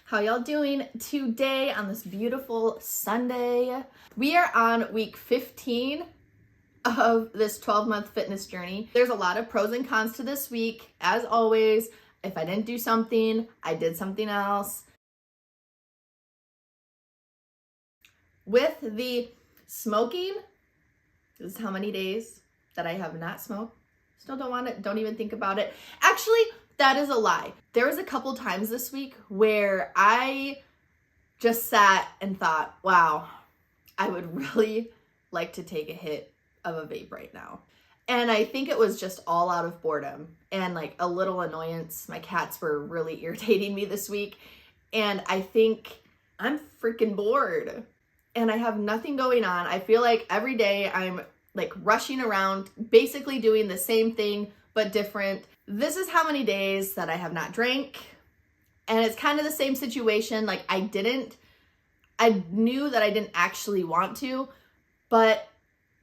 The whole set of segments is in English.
How y'all doing today on this beautiful Sunday? We are on week 15 of this 12-month fitness journey. There's a lot of pros and cons to this week. As always, if I didn't do something, I did something else. With the smoking, this is how many days that I have not smoked. Still don't want it, don't even think about it. Actually, that is a lie. There was a couple times this week where I just sat and thought, wow, I would really like to take a hit of a vape right now. And I think it was just all out of boredom and like a little annoyance. My cats were really irritating me this week. And I think I'm freaking bored and I have nothing going on. I feel like every day I'm like rushing around, basically doing the same thing, but different. This is how many days that I have not drank. And it's kind of the same situation. Like I knew that I didn't actually want to, but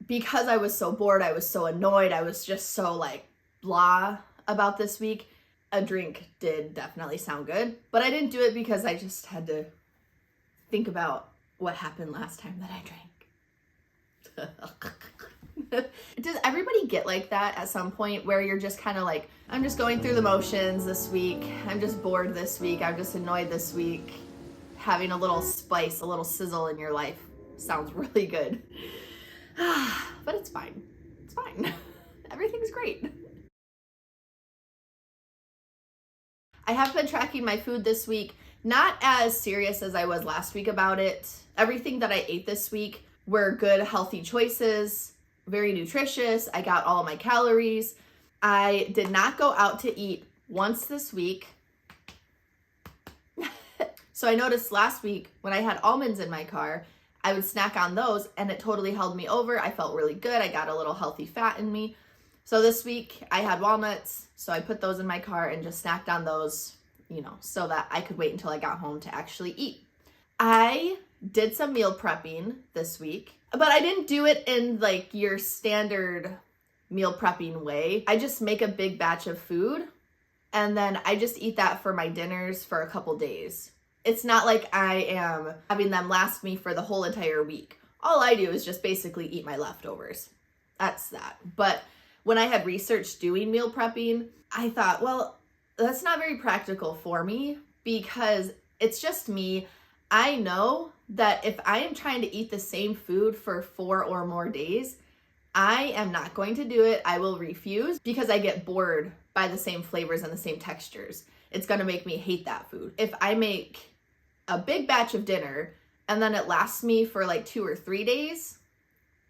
because I was so bored, I was so annoyed, I was just so like blah about this week, a drink did definitely sound good. But I didn't do it because I just had to think about what happened last time that I drank. Does everybody get like that at some point where you're just kind of like, I'm just going through the motions this week, I'm just bored this week, I'm just annoyed this week? Having a little spice, a little sizzle in your life sounds really good. But it's fine. It's fine. Everything's great. I have been tracking my food this week, not as serious as I was last week about it. Everything that I ate this week were good, healthy choices, very nutritious. I got all of my calories. I did not go out to eat once this week. So I noticed last week when I had almonds in my car, I would snack on those and it totally held me over. I felt really good. I got a little healthy fat in me. So this week I had walnuts, so I put those in my car and just snacked on those, so that I could wait until I got home to actually eat. I did some meal prepping this week, but I didn't do it in like your standard meal prepping way. I just make a big batch of food and then I just eat that for my dinners for a couple days. It's not like I am having them last me for the whole entire week. All I do is just basically eat my leftovers. That's that. But when I had researched doing meal prepping, I thought, well, that's not very practical for me because it's just me. I know that if I am trying to eat the same food for 4 or more days, I am not going to do it. I will refuse because I get bored by the same flavors and the same textures. It's going to make me hate that food. If I make a big batch of dinner and then it lasts me for like 2 or 3 days,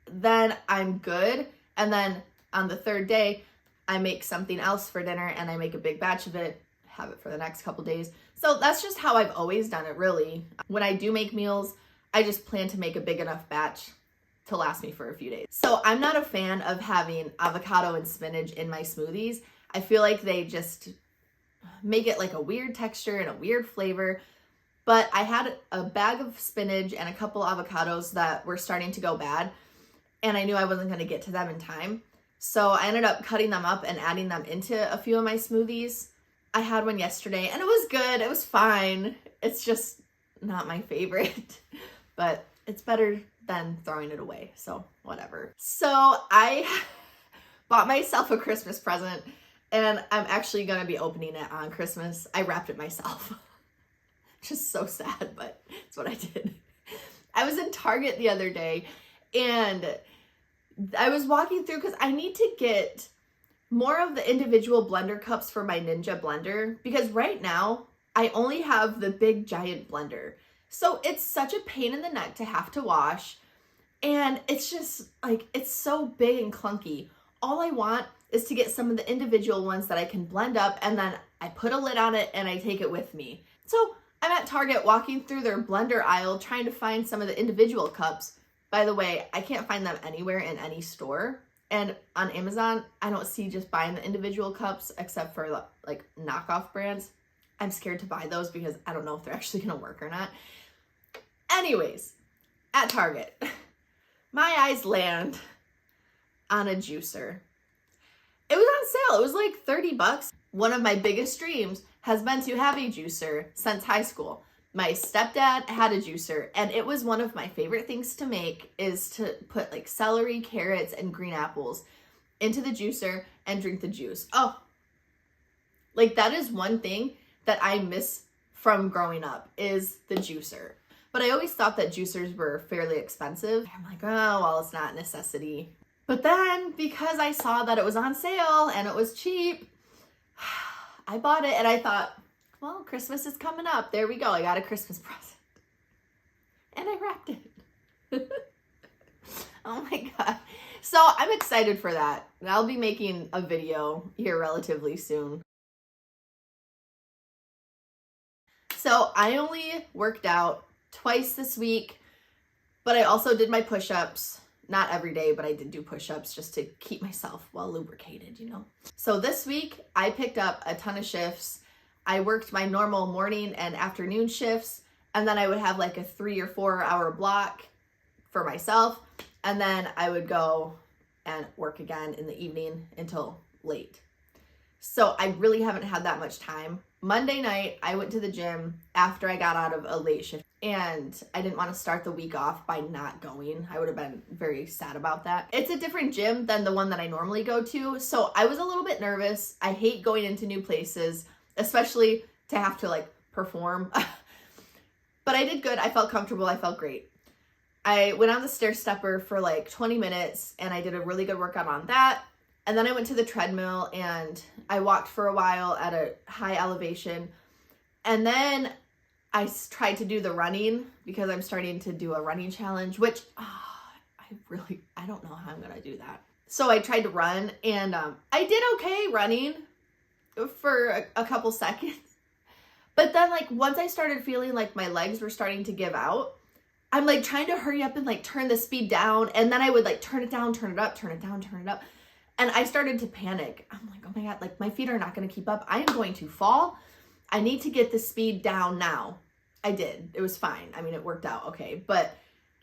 then I'm good. And then on the third day, I make something else for dinner and I make a big batch of it, have it for the next couple days. So that's just how I've always done it, really. When I do make meals, I just plan to make a big enough batch to last me for a few days. So I'm not a fan of having avocado and spinach in my smoothies. I feel like they just make it like a weird texture and a weird flavor. But I had a bag of spinach and a couple avocados that were starting to go bad, and I knew I wasn't going to get to them in time. So I ended up cutting them up and adding them into a few of my smoothies. I had one yesterday and it was good. It was fine. It's just not my favorite, but it's better than throwing it away. So whatever. So I bought myself a Christmas present and I'm actually going to be opening it on Christmas. I wrapped it myself. Just so sad, but it's what I did. I was in Target the other day and I was walking through because I need to get more of the individual blender cups for my Ninja blender because right now I only have the big giant blender. So it's such a pain in the neck to have to wash and it's just like, it's so big and clunky. All I want is to get some of the individual ones that I can blend up and then I put a lid on it and I take it with me. So I'm at Target walking through their blender aisle trying to find some of the individual cups. By the way, I can't find them anywhere in any store. And on Amazon, I don't see just buying the individual cups except for like knockoff brands. I'm scared to buy those because I don't know if they're actually going to work or not. Anyways, at Target, my eyes land on a juicer. It was on sale. It was like $30. One of my biggest dreams has been to have a juicer since high school. My stepdad had a juicer, and it was one of my favorite things to make, is to put like celery, carrots, and green apples into the juicer and drink the juice. Oh, like that is one thing that I miss from growing up, is the juicer. But I always thought that juicers were fairly expensive. I'm like, oh, well, it's not a necessity. But then because I saw that it was on sale and it was cheap, I bought it, and I thought, well, Christmas is coming up. There we go. I got a Christmas present. And I wrapped it. Oh my God. So I'm excited for that. And I'll be making a video here relatively soon. So I only worked out twice this week, but I also did my push-ups. Not every day, but I did do push-ups just to keep myself well lubricated, you know. So this week I picked up a ton of shifts. I worked my normal morning and afternoon shifts, and then I would have like a 3 or 4 hour block for myself, and then I would go and work again in the evening until late. So I really haven't had that much time. Monday night, I went to the gym after I got out of a late shift, and I didn't want to start the week off by not going. I would have been very sad about that. It's a different gym than the one that I normally go to, so I was a little bit nervous. I hate going into new places, especially to have to like perform. But I did good. I felt comfortable. I felt great. I went on the stair stepper for like 20 minutes, and I did a really good workout on that. And then I went to the treadmill and I walked for a while at a high elevation. And then I tried to do the running, because I'm starting to do a running challenge, which I don't know how I'm going to do that. So I tried to run, and I did okay running for a couple seconds. But then like once I started feeling like my legs were starting to give out, I'm like trying to hurry up and like turn the speed down. And then I would like turn it down, turn it up, turn it down, turn it up. And I started to panic. I'm like, oh my God, like my feet are not going to keep up. I am going to fall. I need to get the speed down now. I did. It was fine. I mean, it worked out okay. But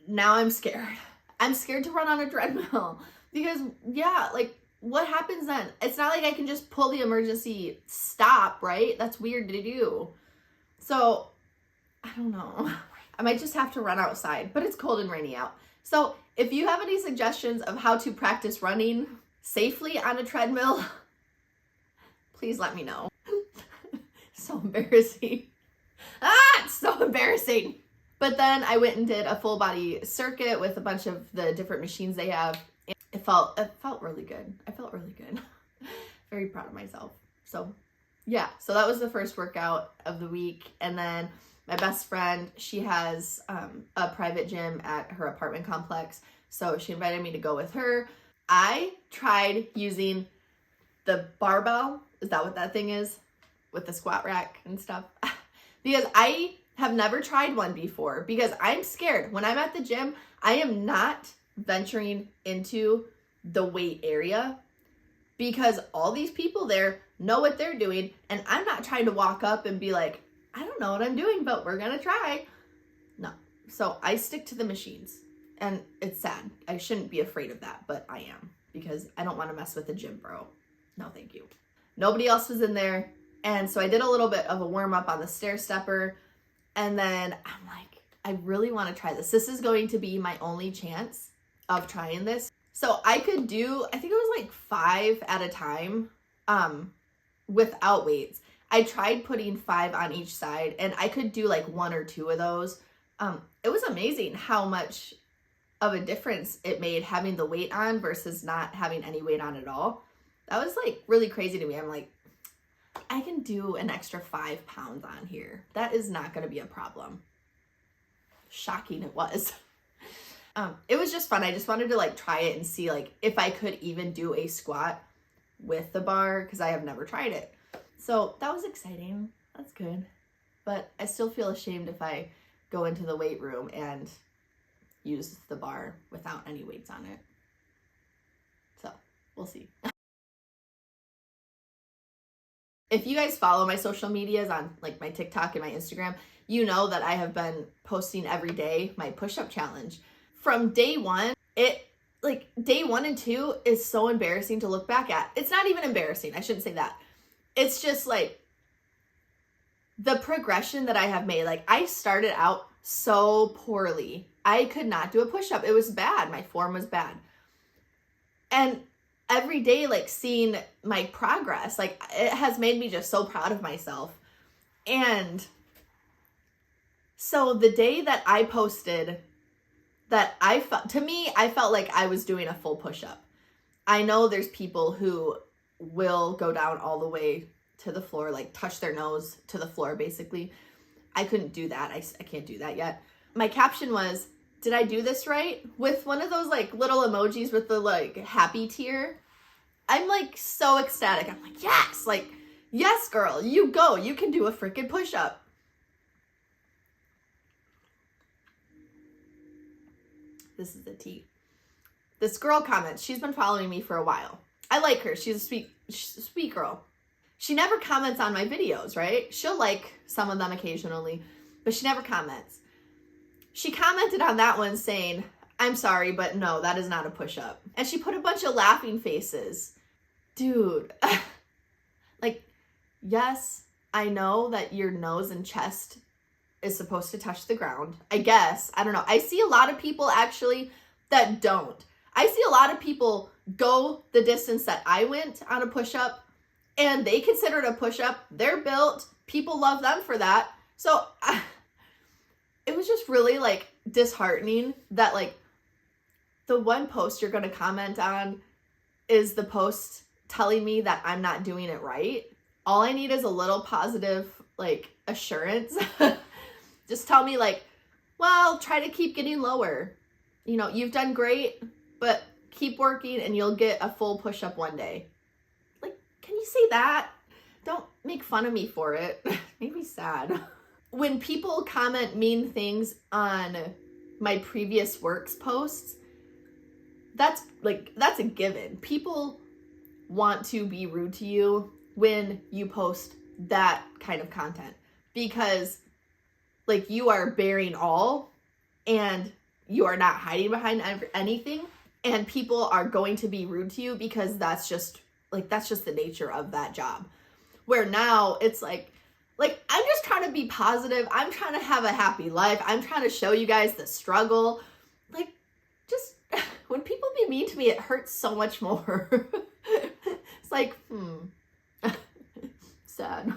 now I'm scared. I'm scared to run on a treadmill because, yeah, like what happens then? It's not like I can just pull the emergency stop, right? That's weird to do. So I don't know. I might just have to run outside, but it's cold and rainy out. So if you have any suggestions of how to practice running safely on a treadmill, please let me know. So embarrassing. It's so embarrassing. But then I went and did a full body circuit with a bunch of the different machines they have. And it felt really good. I felt really good. Very proud of myself. So yeah, so that was the first workout of the week. And then my best friend, she has a private gym at her apartment complex. So she invited me to go with her. I tried using the barbell. Is that what that thing is? With the squat rack and stuff. Because I have never tried one before, because I'm scared. When I'm at the gym, I am not venturing into the weight area because all these people there know what they're doing. And I'm not trying to walk up and be like, I don't know what I'm doing, but we're going to try. No. So I stick to the machines. And it's sad. I shouldn't be afraid of that, but I am, because I don't want to mess with the gym bro. No, thank you. Nobody else was in there. And so I did a little bit of a warm up on the stair stepper. And then I'm like, I really want to try this. This is going to be my only chance of trying this. So I could do, I think it was like 5 at a time without weights. I tried putting 5 on each side, and I could do like 1 or 2 of those. It was amazing how much of a difference it made having the weight on versus not having any weight on at all. That was like really crazy to me. I'm like, I can do an extra 5 pounds on here. That is not going to be a problem. Shocking it was. It was just fun. I just wanted to like try it and see like if I could even do a squat with the bar, because I have never tried it. So that was exciting. That's good. But I still feel ashamed if I go into the weight room and use the bar without any weights on it. So we'll see. If you guys follow my social medias on like my TikTok and my Instagram, you know that I have been posting every day my push-up challenge. From day one, day 1 and 2 is so embarrassing to look back at. It's not even embarrassing. I shouldn't say that. It's just like, the progression that I have made, like I started out so poorly. I could not do a push-up. It was bad. My form was bad. And every day, like seeing my progress, like it has made me just so proud of myself. And so the day that I posted that I felt like I was doing a full push-up. I know there's people who will go down all the way to the floor, like touch their nose to the floor, basically. I couldn't do that. I can't do that yet. My caption was, did I do this right? With one of those like little emojis with the like happy tear. I'm like so ecstatic. I'm like, yes, girl, you go. You can do a freaking push-up. This is the tea. This girl comments. She's been following me for a while. I like her. She's a sweet girl. She never comments on my videos, right? She'll like some of them occasionally, but she never comments. She commented on that one saying, I'm sorry, but no, that is not a push-up. And she put a bunch of laughing faces. Dude, like, yes, I know that your nose and chest is supposed to touch the ground. I guess. I don't know. I see a lot of people actually that don't. I see a lot of people go the distance that I went on a push-up and they consider it a push-up. They're built. People love them for that. So it was just really like disheartening that like the one post you're going to comment on is the post telling me that I'm not doing it right. All I need is a little positive like assurance. Just tell me like, well, try to keep getting lower. You know, you've done great, but keep working and you'll get a full push-up one day. Like, can you say that? Don't make fun of me for it. Make me sad. When people comment mean things on my previous works posts, that's a given. People want to be rude to you when you post that kind of content because like you are bearing all and you are not hiding behind anything, and people are going to be rude to you because that's just the nature of that job. Where now it's like I'm just trying to be positive. I'm trying to have a happy life. I'm trying to show you guys the struggle. Like, just when people be mean to me, it hurts so much more. It's like, sad.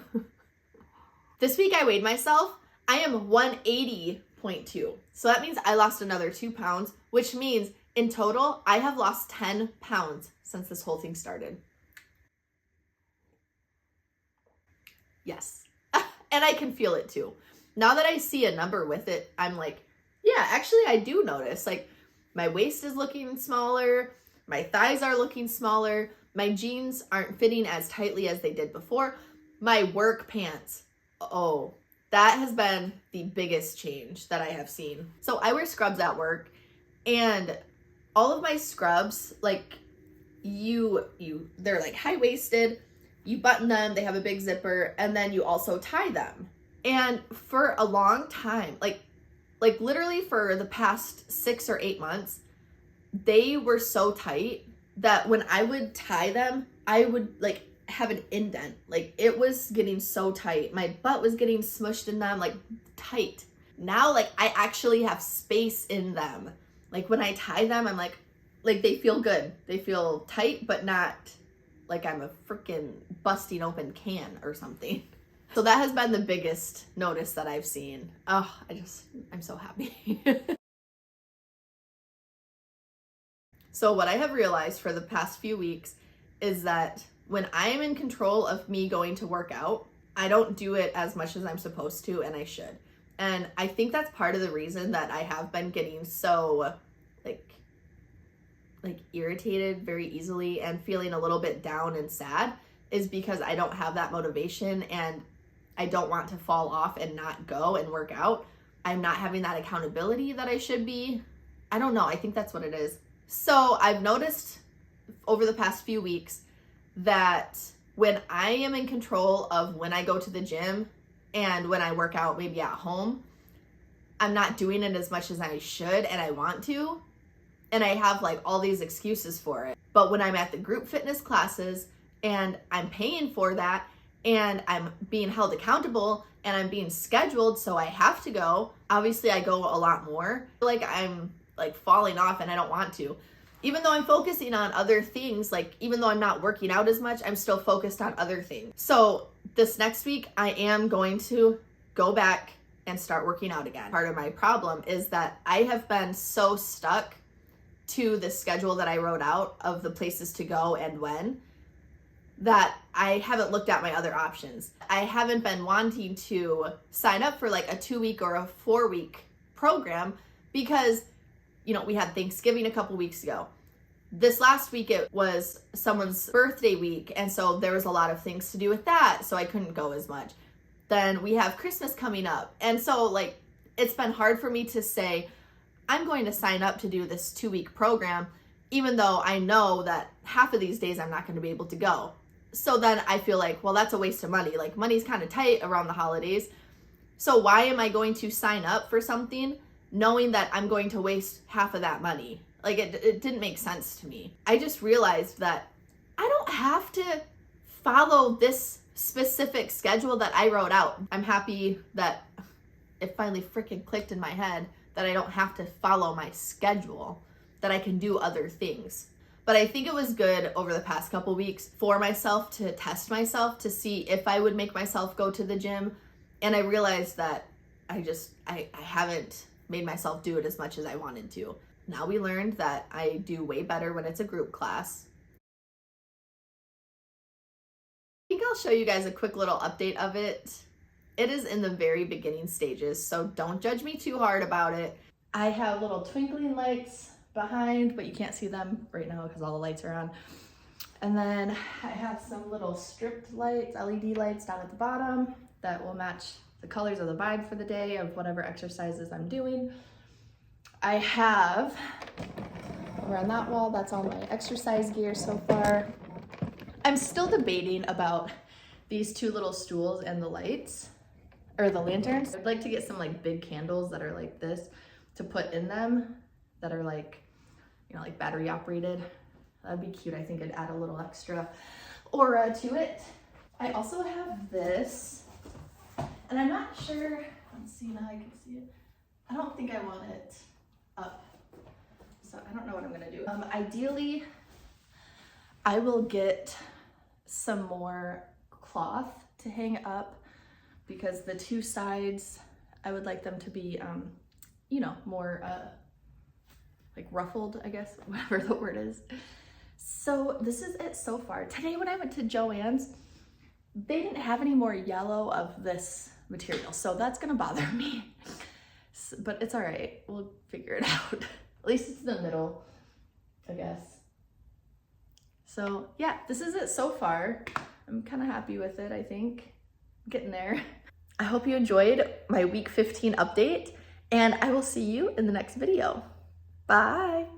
This week I weighed myself. I am 180.2. So that means I lost another 2 pounds, which means in total, I have lost 10 pounds since this whole thing started. Yes. And I can feel it too. Now that I see a number with it, I'm like, yeah, actually I do notice. Like my waist is looking smaller. My thighs are looking smaller. My jeans aren't fitting as tightly as they did before. My work pants. Oh, that has been the biggest change that I have seen. So I wear scrubs at work, and all of my scrubs, like they're like high-waisted, you button them, they have a big zipper, and then you also tie them. And for a long time, like literally for the past 6 or 8 months, they were so tight that when I would tie them, I would like have an indent. Like it was getting so tight. My butt was getting smushed in them, like tight. Now, like I actually have space in them. Like when I tie them, I'm like they feel good. They feel tight, but not like I'm a freaking busting open can or something. So that has been the biggest notice that I've seen. Oh, I'm so happy. So what I have realized for the past few weeks is that when I am in control of me going to work out, I don't do it as much as I'm supposed to, and I should. And I think that's part of the reason that I have been getting so like irritated very easily and feeling a little bit down and sad is because I don't have that motivation and I don't want to fall off and not go and work out. I'm not having that accountability that I should be. I don't know. I think that's what it is. So I've noticed over the past few weeks that when I am in control of when I go to the gym and when I work out maybe at home, I'm not doing it as much as I should and I want to. And I have like all these excuses for it. But when I'm at the group fitness classes and I'm paying for that and I'm being held accountable and I'm being scheduled, so I have to go. Obviously, I go a lot more. I feel like I'm like falling off and I don't want to. Even though I'm focusing on other things, like even though I'm not working out as much, I'm still focused on other things. So this next week, I am going to go back and start working out again. Part of my problem is that I have been so stuck to the schedule that I wrote out of the places to go and when, that I haven't looked at my other options. I haven't been wanting to sign up for like a 2-week or a 4-week program because, you know, we had Thanksgiving a couple weeks ago. This last week it was someone's birthday week, and so there was a lot of things to do with that, so I couldn't go as much. Then we have Christmas coming up, and so like it's been hard for me to say I'm going to sign up to do this 2-week program, even though I know that half of these days I'm not going to be able to go. So then I feel like, well, that's a waste of money. Like money's kind of tight around the holidays. So why am I going to sign up for something knowing that I'm going to waste half of that money? Like it didn't make sense to me. I just realized that I don't have to follow this specific schedule that I wrote out. I'm happy that it finally freaking clicked in my head that I don't have to follow my schedule, that I can do other things. But I think it was good over the past couple weeks for myself to test myself to see if I would make myself go to the gym. And I realized that I haven't made myself do it as much as I wanted to. Now we learned that I do way better when it's a group class. I think I'll show you guys a quick little update of it. It is in the very beginning stages, so don't judge me too hard about it. I have little twinkling lights behind, but you can't see them right now because all the lights are on. And then I have some little stripped lights, LED lights down at the bottom that will match the colors of the vibe for the day of whatever exercises I'm doing. I have, over on that wall, that's all my exercise gear so far. I'm still debating about these 2 little stools and the lights, or the lanterns. I'd like to get some like big candles that are like this to put in them that are like, you know, like battery operated. That'd be cute. I think I'd add a little extra aura to it. I also have this, and I'm not sure, let's see now I can see it. I don't think I want it up, so I don't know what I'm gonna do. Ideally, I will get some more cloth to hang up because the 2 sides, I would like them to be, you know, more like ruffled, I guess, whatever the word is. So this is it so far. Today when I went to Joann's, they didn't have any more yellow of this material, so that's gonna bother me. But it's all right, we'll figure it out. At least it's in the middle, I guess. So yeah, this is it so far. I'm kind of happy with it, I think. Getting there. I hope you enjoyed my week 15 update, and I will see you in the next video. Bye.